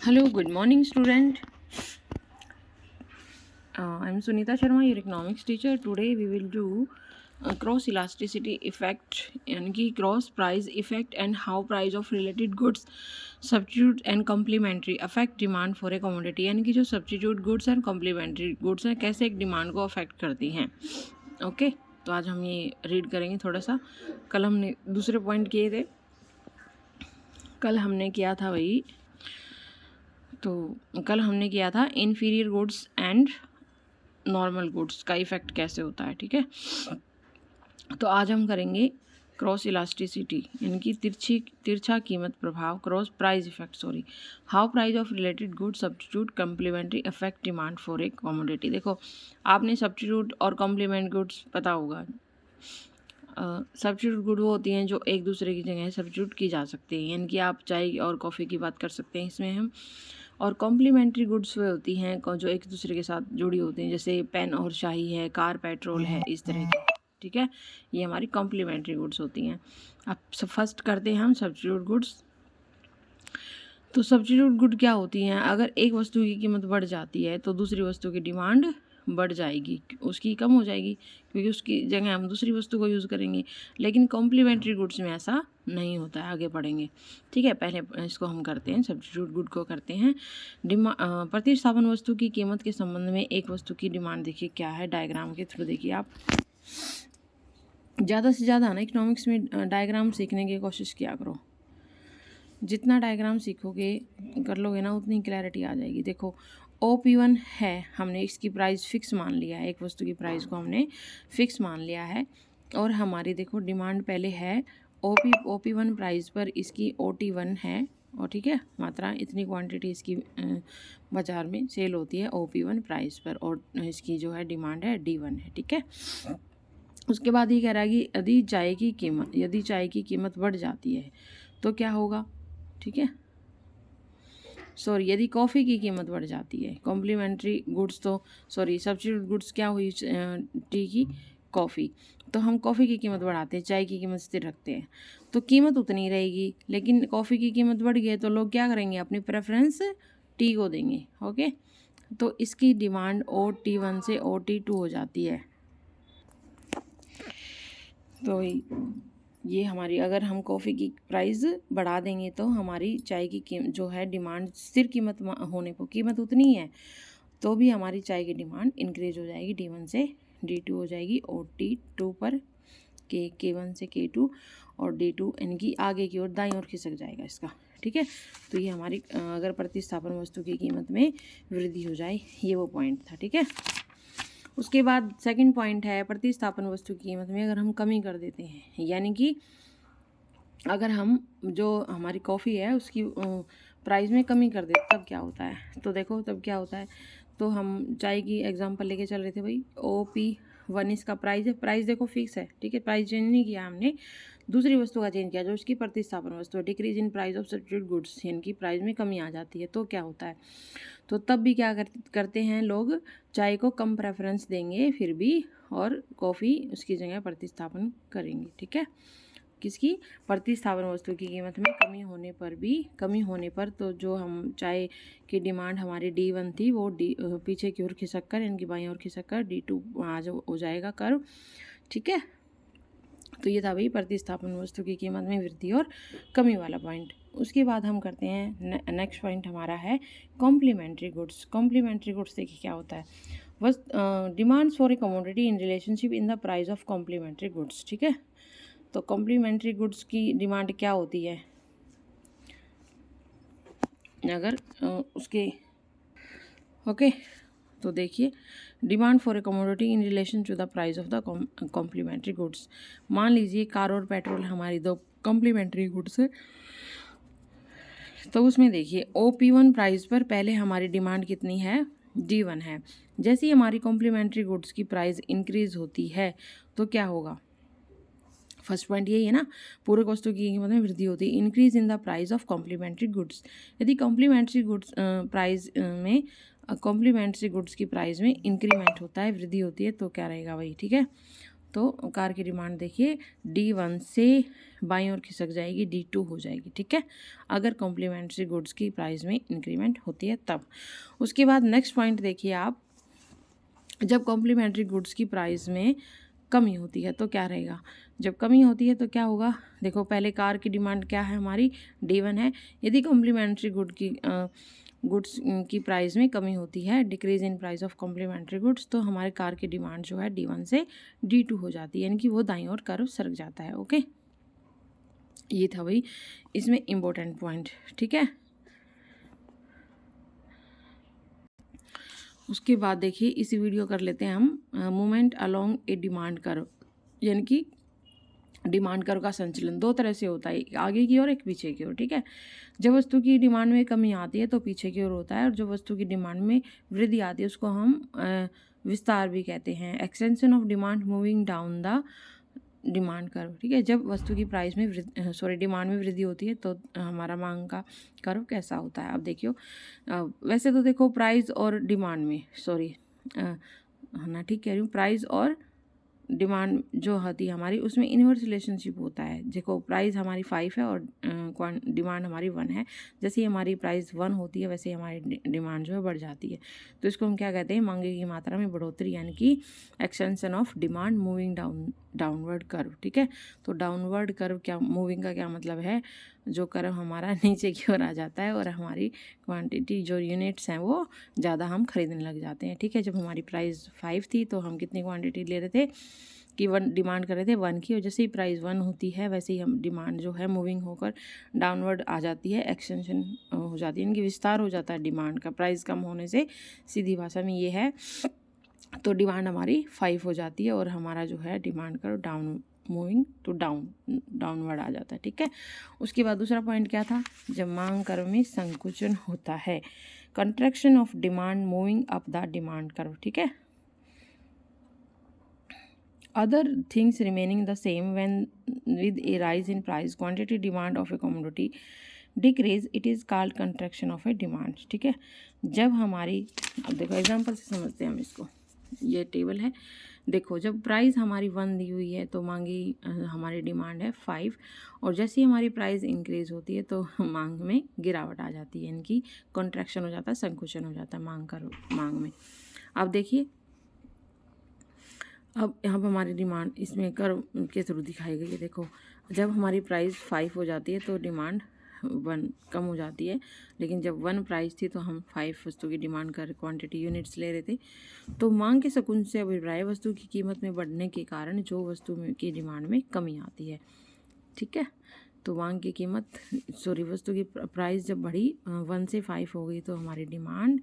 Hello, good morning, student. I'm Sunita Sharma, your economics teacher. Today we will do cross elasticity effect यानी कि cross price effect and how price of related goods substitute and complementary affect demand for a commodity यानी कि जो substitute goods and complementary goods हैं कैसे एक demand को affect करती हैं. ओके तो आज हम ये रीड करेंगे थोड़ा सा. कल हमने दूसरे पॉइंट किए थे. कल हमने किया था भाई तो कल हमने किया था inferior goods and normal goods का इफ़ेक्ट कैसे होता है. ठीक है, तो आज हम करेंगे क्रॉस इलास्टिसिटी यानी कि तिरछा कीमत प्रभाव, cross price effect sorry, how price of related good substitute complementary affect demand for a commodity. देखो आपने सब्स्टिट्यूट और कॉम्प्लीमेंट गुड्स पता होगा. सब्स्टिट्यूट गुड वो होती हैं जो एक दूसरे की जगह सब्स्टिट्यूट की जा सकती हैं, यानी कि आप चाय और कॉफ़ी की बात कर सकते हैं इसमें हम. और कॉम्प्लीमेंट्री गुड्स वे होती हैं जो एक दूसरे के साथ जुड़ी होती हैं, जैसे पेन और शाही है, कार पेट्रोल है, इस तरह की. ठीक है, ये हमारी कॉम्प्लीमेंट्री गुड्स होती हैं. अब फर्स्ट करते हैं हम सब्स्टिट्यूट गुड्स. तो सब्स्टिट्यूट गुड क्या होती हैं? अगर एक वस्तु की कीमत बढ़ जाती है तो दूसरी वस्तु की डिमांड बढ़ जाएगी, उसकी कम हो जाएगी क्योंकि उसकी जगह हम दूसरी वस्तु को यूज़ करेंगे. लेकिन कॉम्प्लीमेंट्री गुड्स में ऐसा नहीं होता है. आगे पढ़ेंगे. ठीक है, पहले इसको हम करते हैं, सब्स्टिट्यूट गुड को करते हैं. प्रतिस्थापन वस्तु की कीमत के संबंध में एक वस्तु की डिमांड देखिए क्या है, डायग्राम के थ्रू देखिए आप. ज़्यादा से ज़्यादा ना इकोनॉमिक्स में डायग्राम सीखने की कोशिश किया करो. जितना डायग्राम सीखोगे कर लोगे ना उतनी क्लैरिटी आ जाएगी. देखो OP1 है, हमने इसकी प्राइस फिक्स मान लिया है, एक वस्तु की प्राइस को हमने फिक्स मान लिया है. और हमारी देखो डिमांड पहले है OP1 प्राइस पर, इसकी OT1 है. और ठीक है, मात्रा इतनी क्वांटिटी इसकी बाज़ार में सेल होती है OP1 प्राइस पर, और इसकी जो है डिमांड है D1 है. ठीक है, उसके बाद ये कह रहा है कि यदि चाय की कीमत बढ़ जाती है तो क्या होगा. ठीक है, सॉरी, यदि कॉफ़ी की कीमत बढ़ जाती है, कॉम्प्लीमेंट्री गुड्स तो सॉरी सब्स्टिट्यूट गुड्स क्या हुई, टी की कॉफ़ी, तो हम कॉफ़ी की कीमत बढ़ाते हैं, चाय की कीमत स्थिर रखते हैं, तो कीमत उतनी रहेगी. लेकिन कॉफ़ी की कीमत बढ़ गई तो लोग क्या करेंगे, अपनी प्रेफरेंस टी को देंगे. ओके, तो इसकी डिमांड OT1 से OT2 हो जाती है. तो ये हमारी, अगर हम कॉफ़ी की प्राइस बढ़ा देंगे तो हमारी चाय की जो है डिमांड स्थिर कीमत होने पर, कीमत उतनी है तो भी हमारी चाय की डिमांड इंक्रीज हो जाएगी, D1 से D2 हो जाएगी, OT2 पर K1 से K2 और D2 यानी कि आगे की ओर दाईं ओर खिसक जाएगा इसका. ठीक है, तो ये हमारी अगर प्रतिस्थापन वस्तु की कीमत में वृद्धि हो जाए, ये वो पॉइंट था. ठीक है, उसके बाद सेकंड पॉइंट है प्रतिस्थापन वस्तु की कीमत में अगर हम कमी कर देते हैं, यानी कि अगर हम जो हमारी कॉफ़ी है उसकी प्राइस में कमी कर देते तब क्या होता है. तो देखो तब क्या होता है, तो हम चाय की एग्जांपल लेके चल रहे थे भाई. OP1 इसका प्राइस है, प्राइस देखो फिक्स है. ठीक है, प्राइस चेंज नहीं किया हमने, दूसरी वस्तु का चेंज किया जो उसकी प्रतिस्थापन वस्तु है. Decrease in price of substitute goods यानी कि प्राइस में कमी आ जाती है, तो क्या होता है, तो तब भी क्या करते हैं लोग, चाय को कम प्रेफरेंस देंगे फिर भी, और कॉफ़ी उसकी जगह प्रतिस्थापन करेंगे. ठीक है, किसकी, प्रतिस्थापन वस्तु की कीमत में कमी होने पर तो जो हम चाय की डिमांड हमारी D1 थी वो पीछे की ओर खिसक कर यानी कि बाईं ओर खिसक कर D2 आज हो जाएगा कर्व. ठीक है, तो ये था भाई प्रतिस्थापन वस्तु की कीमत में वृद्धि और कमी वाला पॉइंट. उसके बाद हम करते हैं नेक्स्ट पॉइंट हमारा है कॉम्प्लीमेंट्री गुड्स. कॉम्प्लीमेंट्री गुड्स देखिए क्या होता है, demands for a commodity in relationship in the price of complementary goods. ठीक है, तो कॉम्प्लीमेंट्री गुड्स की डिमांड क्या होती है, अगर उसके ओके, तो देखिए demand for a commodity in relation to the price of the complementary goods. मान लीजिए कार और पेट्रोल हमारी दो कॉम्प्लीमेंट्री गुड्स है, तो उसमें देखिए OP1 प्राइस पर पहले हमारी डिमांड कितनी है, D1 है. जैसे ही हमारी कॉम्प्लीमेंट्री गुड्स की प्राइस इंक्रीज होती है तो क्या होगा, फर्स्ट पॉइंट यही है ना, पूरक वस्तु की कीमत में वृद्धि होती है. Increase in the price of complementary goods, यदि कॉम्प्लीमेंट्री गुड्स प्राइस में कॉम्प्लीमेंट्री गुड्स की प्राइस में इंक्रीमेंट होता है, वृद्धि होती है, तो क्या रहेगा भाई. ठीक है, तो कार की डिमांड देखिए D1 से बाईं ओर खिसक जाएगी, D2 हो जाएगी, ठीक है, अगर कॉम्प्लीमेंट्री गुड्स की प्राइस में इंक्रीमेंट होती है तब। उसके बाद नेक्स्ट पॉइंट देखिए आप, जब कॉम्प्लीमेंट्री गुड्स की प्राइस में कमी होती है तो क्या रहेगा, जब कमी होती है तो क्या होगा, देखो पहले कार की डिमांड क्या है हमारी D1 है, यदि कॉम्प्लीमेंट्री गुड्स की प्राइस में कमी होती है, decrease in price of complementary goods, तो हमारे कार की डिमांड जो है D1 से D2 हो जाती है, यानी कि वो दाईं ओर कर्व सरक जाता है। ओके, ये था भाई इसमें इम्पोर्टेंट पॉइंट, ठीक है। उसके बाद देखिए इसी वीडियो कर लेते हैं हम मूवमेंट अलोंग ए डिमांड कर्व, यानी कि डिमांड कर्व का संचलन दो तरह से होता है, एक आगे की ओर एक पीछे की ओर, ठीक है। जब वस्तु की डिमांड में कमी आती है तो पीछे की ओर होता है, और जो वस्तु की डिमांड में वृद्धि आती है उसको हम विस्तार भी कहते हैं, extension of demand moving down the demand curve, ठीक है। जब वस्तु की प्राइस में डिमांड में वृद्धि होती है तो हमारा मांग का कर्व कैसा होता है। अब देखियो वैसे तो देखो प्राइस और डिमांड में ना, ठीक कह रही हूँ, प्राइस और डिमांड जो होती है हमारी उसमें इनवर्स रिलेशनशिप होता है। देखो प्राइस हमारी 5 है और डिमांड हमारी 1 है, जैसे ही हमारी प्राइस 1 होती है वैसे ही हमारी डिमांड जो है बढ़ जाती है, तो इसको हम क्या कहते हैं, मांगे की मात्रा में बढ़ोतरी, यानी कि extension of demand moving downward curve, ठीक है। तो डाउनवर्ड कर्व क्या, मूविंग का क्या मतलब है, जो कर्व हमारा नीचे की ओर आ जाता है और हमारी क्वांटिटी जो यूनिट्स हैं वो ज़्यादा हम खरीदने लग जाते हैं, ठीक है। जब हमारी प्राइस 5 थी तो हम कितनी क्वांटिटी ले रहे थे कि 1 डिमांड कर रहे थे 1 की, और जैसे ही प्राइस 1 होती है वैसे ही हम डिमांड जो है मूविंग होकर डाउनवर्ड आ जाती है, एक्सटेंशन हो जाती है, इनकी विस्तार हो जाता है डिमांड का, प्राइस कम होने से, सीधी भाषा में ये है। तो डिमांड हमारी 5 हो जाती है और हमारा जो है डिमांड का मूविंग टू डाउनवर्ड आ जाता है, ठीक है। उसके बाद दूसरा पॉइंट क्या था, जब मांग कर्व में संकुचन होता है, contraction of demand moving up the demand curve, ठीक है। Other things remaining the same when with a rise in price, quantity, demand of a commodity decrease, it is called contraction of a demand, ठीक है। जब हमारी, अब देखो example से समझते हैं हम इसको, ये टेबल है, देखो जब प्राइस हमारी 1 दी हुई है तो मांगी हमारी डिमांड है 5, और जैसे ही हमारी प्राइस इंक्रीज होती है तो मांग में गिरावट आ जाती है, इनकी कॉन्ट्रैक्शन हो जाता है, संकुचन हो जाता है मांग में। अब देखिए अब यहाँ पर हमारी डिमांड इसमें कर्व के थ्रू दिखाई गई है, देखो जब हमारी प्राइस 5 हो जाती है तो डिमांड 1 कम हो जाती है, लेकिन जब 1 प्राइस थी तो हम 5 वस्तु की डिमांड कर क्वांटिटी यूनिट्स ले रहे थे, तो मांग के शकुन से अभिप्राय वस्तु की कीमत में बढ़ने के कारण जो वस्तु की डिमांड में कमी आती है, ठीक है। तो मांग की कीमत वस्तु की प्राइस जब बढ़ी 1 से 5 हो गई तो हमारी डिमांड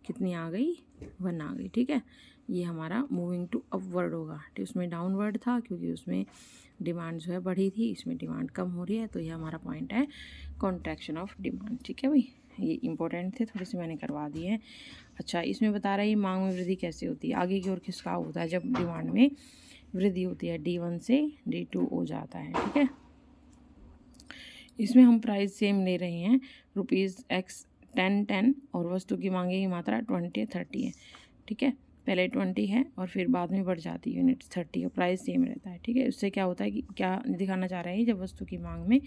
कितनी आ गई, 1 आ गई, ठीक है। ये हमारा मूविंग टू अपवर्ड होगा, ठीक, उसमें डाउनवर्ड था क्योंकि उसमें डिमांड जो है बढ़ी थी, इसमें डिमांड कम हो रही है, तो ये हमारा पॉइंट है कॉन्ट्रैक्शन ऑफ डिमांड, ठीक है भाई। ये इंपॉर्टेंट थे, थोड़े से मैंने करवा दिए हैं। अच्छा, इसमें बता रहा है मांग में वृद्धि कैसे होती है, आगे की ओर खिसकाव होता है जब डिमांड में वृद्धि होती है, D1 से D2 हो जाता है, ठीक है। इसमें हम प्राइस सेम ले रहे हैं, ₹X 10 और वस्तु की मांगे की मात्रा 20 30 है, ठीक है। पहले 20 है और फिर बाद में बढ़ जाती है यूनिट्स 30 और प्राइस सेम रहता है, ठीक है। उससे क्या होता है कि क्या दिखाना चाह रहे हैं, जब वस्तु की मांग में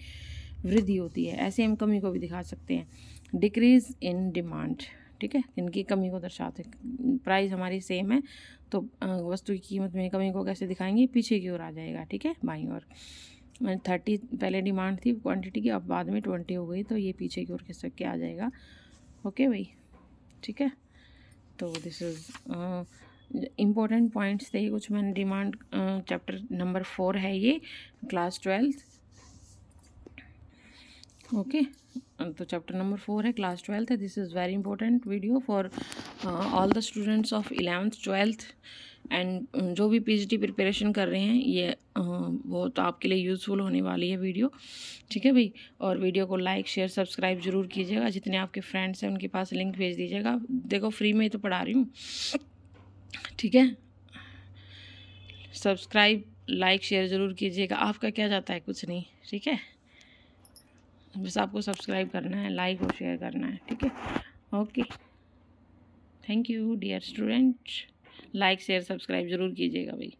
वृद्धि होती है, ऐसे हम कमी को भी दिखा सकते हैं, डिक्रीज इन डिमांड, ठीक है, इनकी कमी को दर्शाते हैं। प्राइस हमारी सेम है तो वस्तु की कीमत में कमी को कैसे दिखाएंगे, पीछे की ओर आ जाएगा, ठीक है, बाईं ओर। 30 पहले डिमांड थी क्वांटिटी की, अब बाद में 20 हो गई तो ये पीछे की ओर खिसक के आ जाएगा। ओके भाई, ठीक है। तो दिस इज़ इम्पोर्टेंट पॉइंट्स थे कुछ, मैंने डिमांड चैप्टर नंबर 4 है ये, क्लास 12th। ओके, तो चैप्टर नंबर 4 है, क्लास 12th है। This is very important video for all the students of 11th 12th and जो भी PhD प्रिपरेशन कर रहे हैं, ये बहुत आपके लिए यूज़फुल होने वाली है वीडियो, ठीक है भाई। और वीडियो को लाइक शेयर सब्सक्राइब जरूर कीजिएगा, जितने आपके फ्रेंड्स हैं उनके पास लिंक भेज दीजिएगा, देखो फ्री में ही तो पढ़ा रही हूँ, ठीक है। सब्सक्राइब लाइक शेयर ज़रूर कीजिएगा, आपका क्या जाता है, कुछ नहीं, ठीक है, बस आपको सब्सक्राइब करना है, लाइक और शेयर करना है, ठीक है। Okay, thank you dear student, like share subscribe जरूर कीजिएगा भाई।